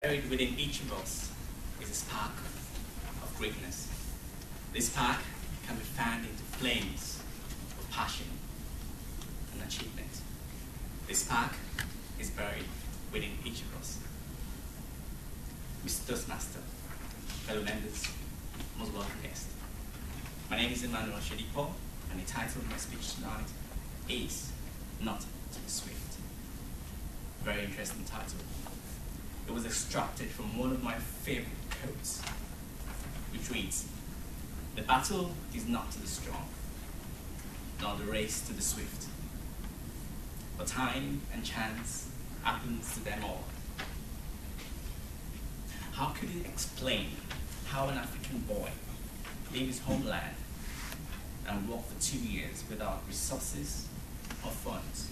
Buried within each of us is a spark of greatness. This spark can be fanned into flames of passion and achievement. This spark is buried within each of us. Mr. Toastmaster, fellow members, most welcome guests. My name is Emmanuel Shedipo, and the title of my speech tonight is Not to the Swift. Very interesting title. It was extracted from one of my favorite quotes, which reads, "The battle is not to the strong, nor the race to the swift, but time and chance happens to them all." How could he explain how an African boy leave his homeland and walk for 2 years without resources or funds?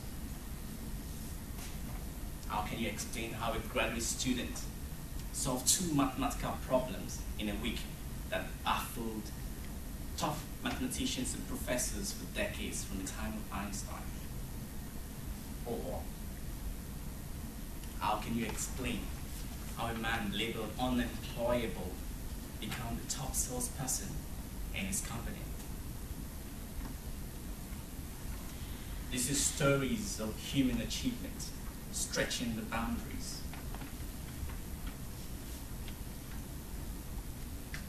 How can you explain how a graduate student solved 2 mathematical problems in a week that baffled top mathematicians and professors for decades from the time of Einstein? Or how can you explain how a man labeled unemployable became the top salesperson in his company? This is stories of human achievement, stretching the boundaries.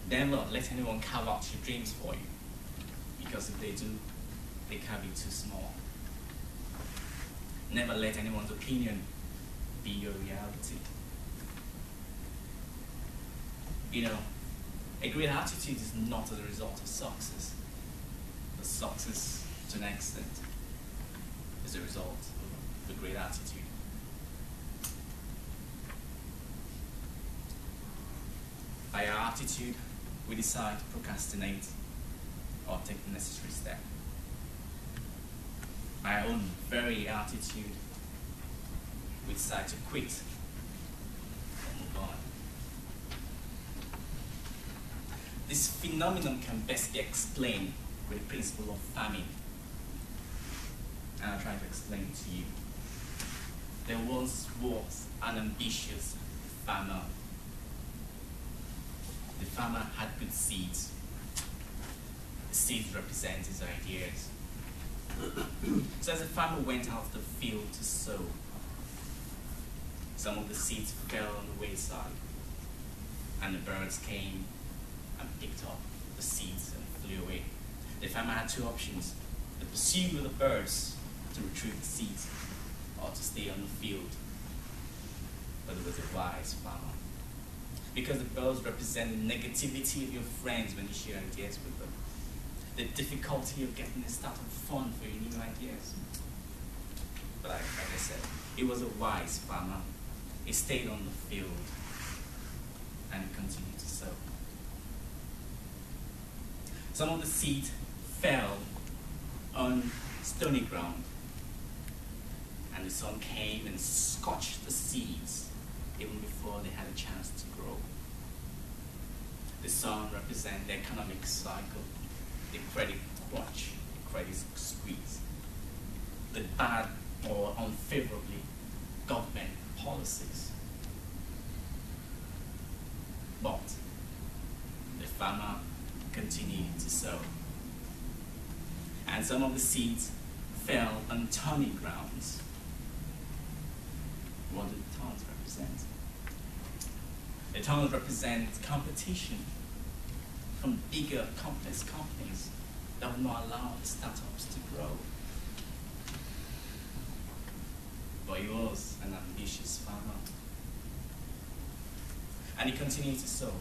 Then Lord, let anyone carve out your dreams for you, because if they do, they can be too small. Never let anyone's opinion be your reality. You know, a great attitude is not the result of success, but success to an extent is a result of a great attitude. By our attitude, we decide to procrastinate or take the necessary step. By our own very attitude, we decide to quit or move on. This phenomenon can best be explained with the principle of famine. And I'll try to explain it to you. There once was an ambitious farmer. The farmer had good seeds. The seeds represent his ideas. So as the farmer went out of the field to sow, some of the seeds fell on the wayside, and the birds came and picked up the seeds and flew away. The farmer had 2 options: to pursue with the birds to retrieve the seeds, or to stay on the field. But it was a wise farmer, because the birds represent the negativity of your friends when you share ideas with them, the difficulty of getting the start of fun for your new ideas. But like I said, he was a wise farmer. He stayed on the field and he continued to sow. Some of the seeds fell on stony ground, and the sun came and scorched the seeds even before they had a chance to grow. The sun represents the economic cycle, the credit crunch, the credit squeeze, the bad or unfavorably government policies. But the farmer continued to sow. And some of the seeds fell on thorny grounds. What do the thorns represent? The thorns represent competition from bigger, complex companies that will not allow the startups to grow. But he was an ambitious farmer. And he continued to sow.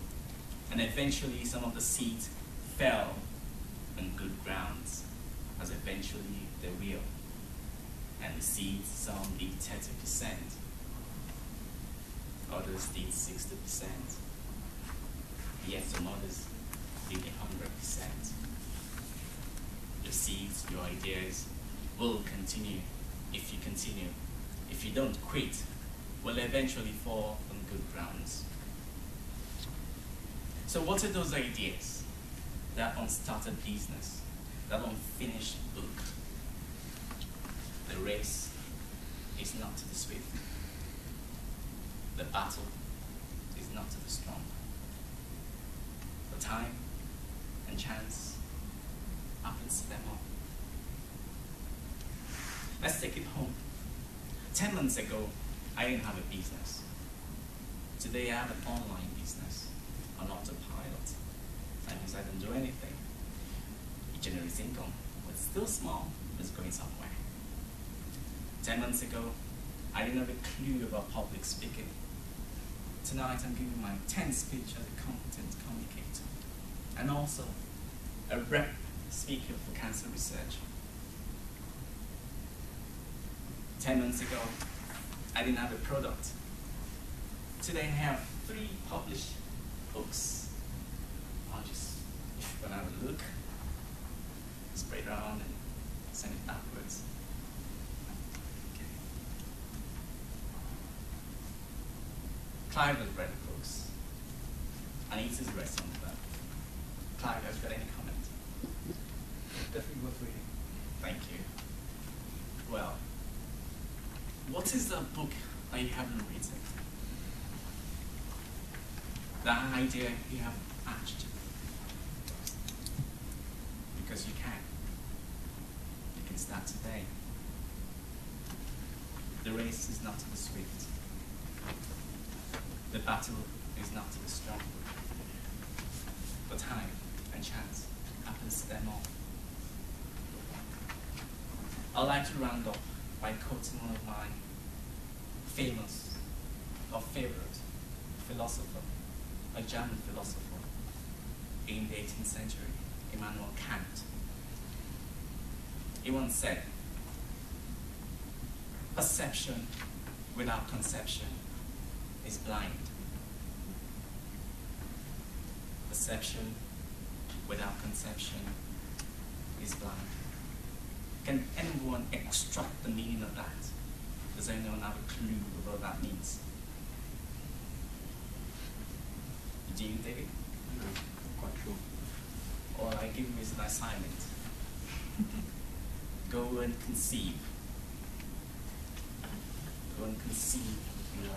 And eventually some of the seeds fell on good grounds, as eventually they will. And the seeds, some did 30%, others did 60%, yet some others did 100%. Your seeds, your ideas will continue if you continue. If you don't quit, will eventually fall on good grounds. So what are those ideas? That unstarted business, that unfinished book. The race is not to the swift. The battle time and chance happens to them all. Let's take it home. 10 months ago, I didn't have a business. Today I have an online business on autopilot. That means I don't do anything. It generates income, but it's still small, but it's going somewhere. 10 months ago, I didn't have a clue about public speaking. Tonight I'm giving my 10th speech as a competent communicator, and also a rep speaker for cancer research. 10 months ago, I didn't have a product. Today I have 3 published books. I'll just, if you want to have a look, spray it around and send it backwards. Okay. Clive has read the books. Anita's read some of them. Clive, have you got any comment? Definitely worth reading. Thank you. Well, what is the book that you haven't written? The idea you haven't hatched? Because you can. You can start today. The race is not to the swift. The battle is not to the strong. But time and chance happens to them all. I'd like to round up by quoting one of my famous or favorite philosopher, a German philosopher in the 18th century, Immanuel Kant. He once said, "Perception without conception is blind. Perception without conception is blind." Can anyone extract the meaning of that? Does anyone have a clue of what that means? Do you, David? No, not quite sure. All I give you is an assignment. Go and conceive. Go and conceive your